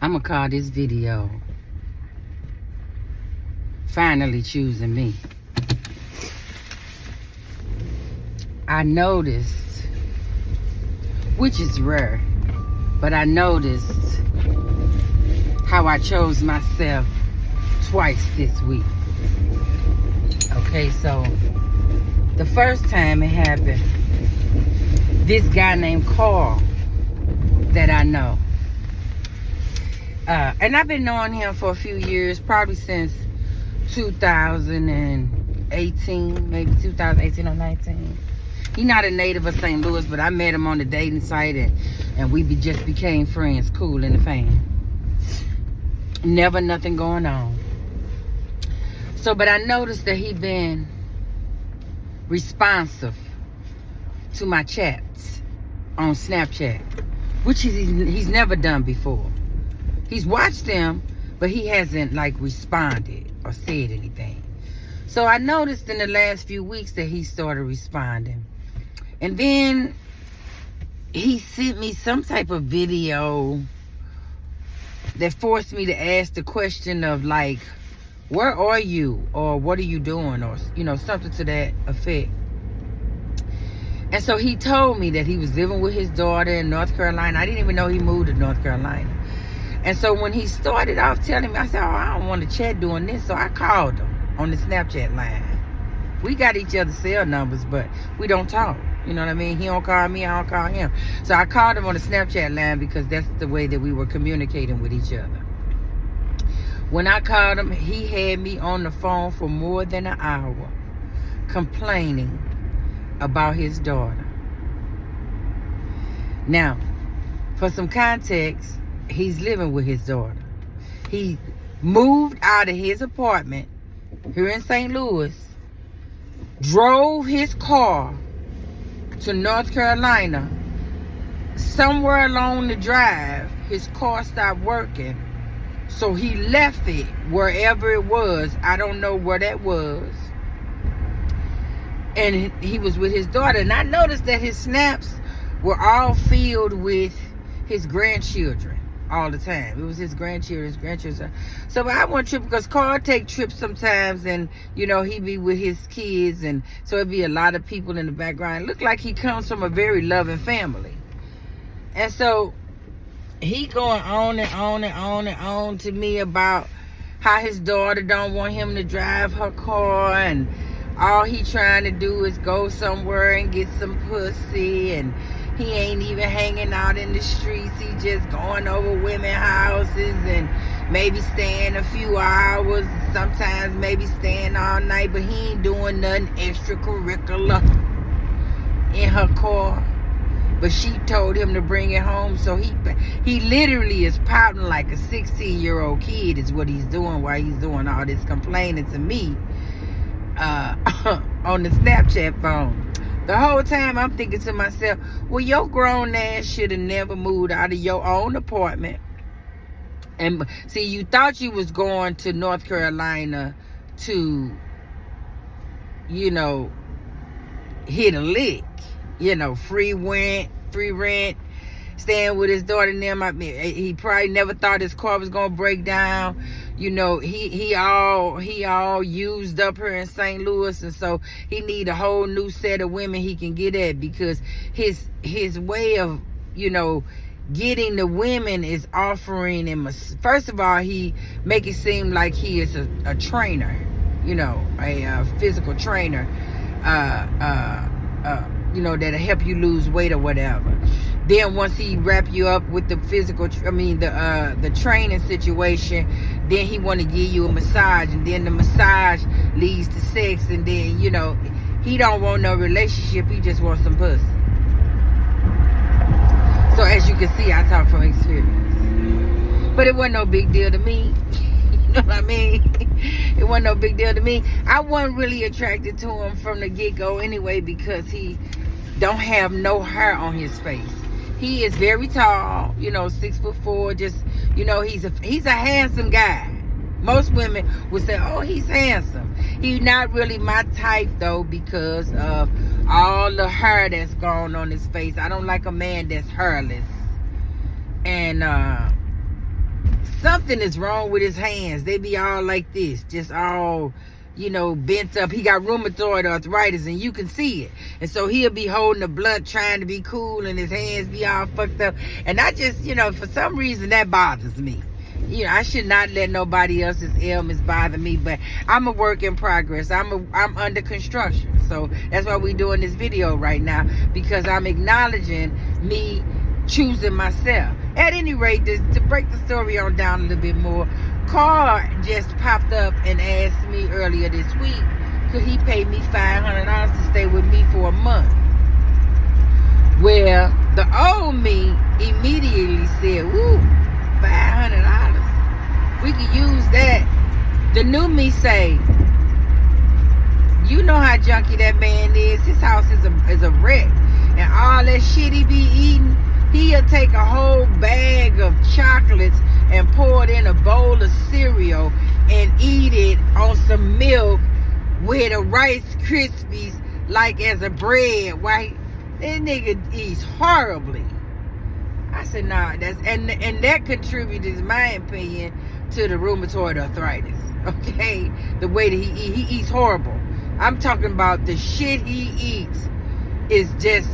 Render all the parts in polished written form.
I'm gonna call this video Finally Choosing Me. I noticed, which is rare, but I noticed how I chose myself twice this week. Okay, so the first time it happened, this guy named Carl that I know, and I've been knowing him for a few years, probably since 2018, maybe 2018 or 19. He's not a native of St. Louis, but I met him on the dating site, and we just became friends, cool in the fan. Never nothing going on. So, but I noticed that he been responsive to my chats on Snapchat, which he's never done before. He's watched them, but he hasn't like responded or said anything. So I noticed in the last few weeks that he started responding. And then he sent me some type of video that forced me to ask the question of like, where are you? Or what are you doing? Or, you know, something to that effect. And so he told me that he was living with his daughter in North Carolina. I didn't even know he moved to North Carolina. And so when he started off telling me, I said, oh, I don't want to chat doing this. So I called him on the Snapchat line. We got each other's cell numbers, but we don't talk. You know what I mean? He don't call me, I don't call him. So I called him on the Snapchat line because that's the way that we were communicating with each other. When I called him, he had me on the phone for more than an hour complaining about his daughter. Now, for some context, he's living with his daughter. He moved out of his apartment here in St. Louis, drove his car to North Carolina. Somewhere along the drive, his car stopped working. So he left it wherever it was. I don't know where that was. And he was with his daughter. And I noticed that his snaps were all filled with his grandchildren all the time. It was his grandchildren. So I went trip because Carl take trips sometimes, and you know, he be with his kids, and so it'd be a lot of people in the background. It looked like he comes from a very loving family. And so he going on and on and on and on to me about how his daughter don't want him to drive her car, and all he trying to do is go somewhere and get some pussy, and he ain't even hanging out in the streets. He just going over women's houses and maybe staying a few hours, sometimes maybe staying all night, but he ain't doing nothing extracurricular in her car. But she told him to bring it home, so he literally is pouting like a 16-year-old kid is what he's doing while he's doing all this complaining to me on the Snapchat phone. The whole time I'm thinking to myself, well, your grown ass should have never moved out of your own apartment. And see, you thought you was going to North Carolina to, you know, hit a lick. You know, free rent, staying with his daughter and them. I mean, he probably never thought his car was gonna break down. You know, he all used up here in St. Louis, and so he need a whole new set of women he can get at, because his way of, you know, getting the women is offering him first of all, he make it seem like he is a trainer, you know, a physical trainer, you know, that'll help you lose weight or whatever. Then once he wrap you up with the the training situation, then he want to give you a massage, and then the massage leads to sex, and then, you know, he don't want no relationship, he just wants some pussy. So as you can see, I talk from experience. But it wasn't no big deal to me. You know what I mean? It wasn't no big deal to me. I wasn't really attracted to him from the get-go anyway, because he don't have no hair on his face. He is very tall, you know, 6'4", just, you know, he's a handsome guy. Most women would say, oh, he's handsome. He's not really my type, though, because of all the hair that's gone on his face. I don't like a man that's hairless. And something is wrong with his hands. They be all like this, just all, bent up. He got rheumatoid arthritis, and you can see it. And so he'll be holding a blunt, trying to be cool, and his hands be all fucked up. And I just, for some reason, that bothers me. I should not let nobody else's ailments bother me, but I'm a work in progress. I'm under construction. So that's why we're doing this video right now, because I'm acknowledging me choosing myself. At any rate, to break the story on down a little bit more, Carl just popped up and asked me earlier this week, could he pay me $500 to stay with me for a month? Well, the old me immediately said, woo, $500. We could use that. The new me say, you know how junky that man is. His house is a wreck. And all that shit he be eating, he'll take a whole bag of chocolates and pour it in a bowl of cereal and eat it on some milk with a Rice Krispies like as a bread. Right? That nigga eats horribly. I said, nah, and that contributes, in my opinion, to the rheumatoid arthritis. Okay? The way that he eats horrible. I'm talking about the shit he eats is just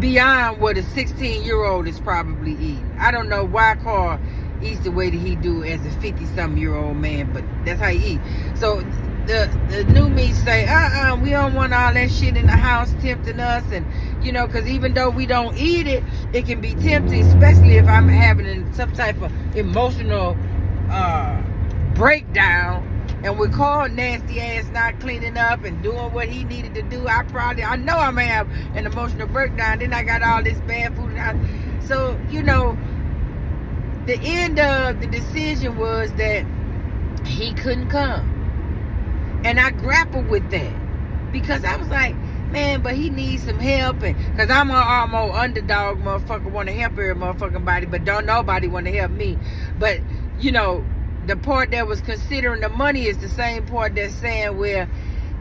beyond what a 16-year-old is probably eating. I don't know why Carl eats the way that he do as a 50-something-year-old man, but that's how he eat. So the new me say, we don't want all that shit in the house tempting us, and because even though we don't eat it, it can be tempting, especially if I'm having some type of emotional breakdown. And with Carl nasty ass not cleaning up and doing what he needed to do, I know I'm gonna have an emotional breakdown. Then I got all this bad food in the house. So, the end of the decision was that he couldn't come. And I grappled with that. Because I was like, man, but he needs some help. And because I'm an almost underdog motherfucker, want to help every motherfucking body, but don't nobody want to help me. But, the part that was considering the money is the same part that's saying, well,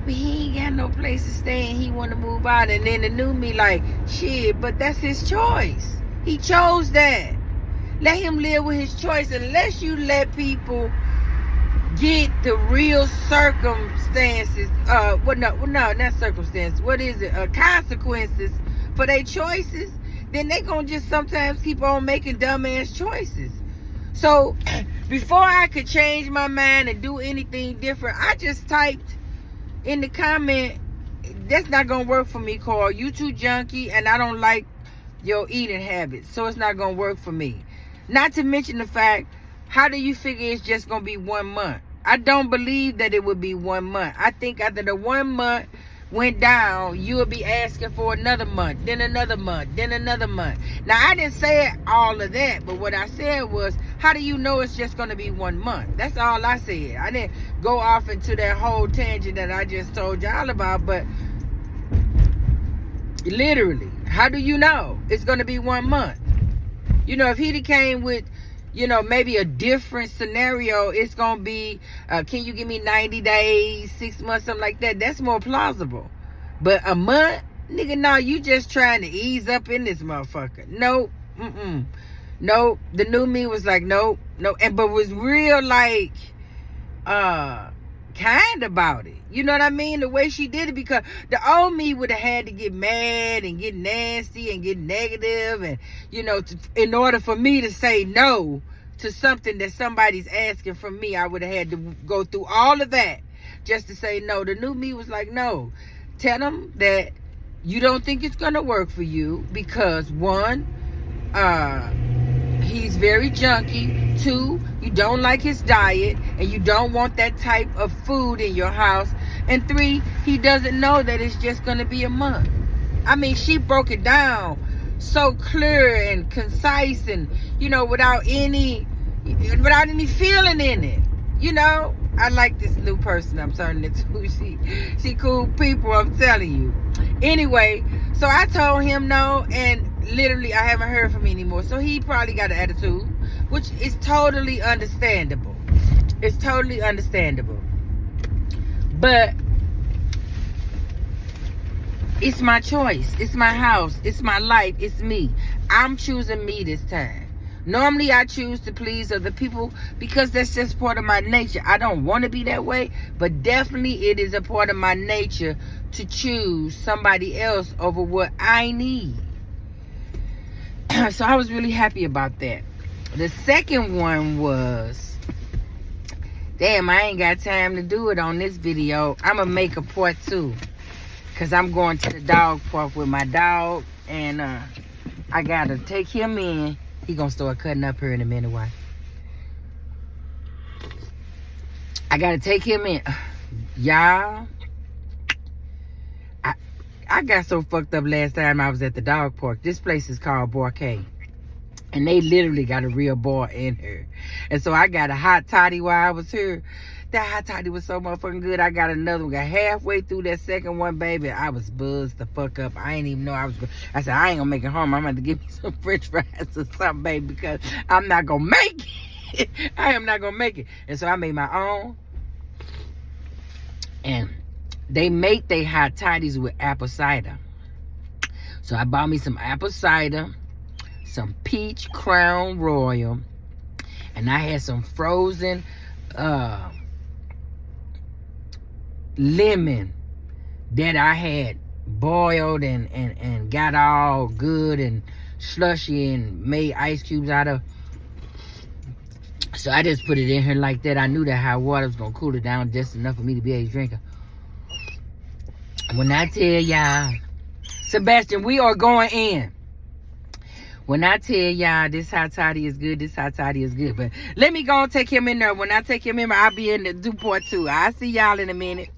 he ain't got no place to stay and he want to move out. And then the new me like, shit, but that's his choice. He chose that. Let him live with his choice. Unless you let people get the real circumstances, not circumstances, what is it, consequences for their choices, then they gonna just sometimes keep on making dumbass choices. So before I could change my mind and do anything different, I just typed in the comment, that's not gonna work for me, Carl. You too junky, and I don't like your eating habits, so it's not gonna work for me. Not to mention the fact, how do you figure it's just gonna be 1 month? I don't believe that it would be 1 month. I think after the 1 month went down, you would be asking for another month, then another month, then another month. Now, I didn't say all of that, but what I said was, how do you know it's just going to be 1 month? That's all I said. I didn't go off into that whole tangent that I just told y'all about, but literally, how do you know it's going to be 1 month? If he came with, maybe a different scenario, it's going to be, can you give me 90 days, 6 months, something like that? That's more plausible. But a month? Nigga, no, you just trying to ease up in this motherfucker. Nope. Nope. The new me was like, nope. But was real, like, kind about it. You know what I mean? The way she did it, because the old me would have had to get mad and get nasty and get negative, and in order for me to say no to something that somebody's asking from me, I would have had to go through all of that just to say no. The new me was like, no, tell them that you don't think it's gonna work for you because 1, he's very junky. 2, you don't like his diet and you don't want that type of food in your house. And 3, he doesn't know that it's just going to be a month. I mean, she broke it down so clear and concise, and without any feeling in it. I like this new person I'm turning into. She cool people, I'm telling you. Anyway, so I told him no, and literally I haven't heard from him anymore. So he probably got an attitude, which is totally understandable. It's totally understandable. But It's my choice. It's my house. It's my life. It's me. I'm choosing me this time. Normally, I choose to please other people because that's just part of my nature. I don't want to be that way, but definitely it is a part of my nature to choose somebody else over what I need. So I was really happy about that. The second one was, damn, I ain't got time to do it on this video. I'm going to make a part 2 because I'm going to the dog park with my dog, and I got to take him in. He gonna start cutting up here in a minute. Why? I gotta take him in. Y'all, I got so fucked up last time I was at the dog park. This place is called Barcade. And they literally got a real bar in here. And so I got a hot toddy while I was here. That hot toddy was so motherfucking good. I got another one. Got halfway through that second one, baby. I was buzzed the fuck up. I ain't even know I was going. I said, I ain't gonna make it home. I'm gonna have to give me some french fries or something, baby, because I'm not gonna make it. I am not gonna make it. And so I made my own. And they make their hot toddies with apple cider. So I bought me some apple cider, some peach Crown Royal, and I had some frozen lemon that I had boiled and got all good and slushy and made ice cubes out of. So I just put it in here like that. I knew that hot water was gonna cool it down just enough for me to be able to drink it. When I tell y'all, Sebastian, we are going in. When I tell y'all this hot toddy is good, this hot toddy is good. But let me go and take him in there. When I take him in there, I'll be in the do part 2. I'll see y'all in a minute.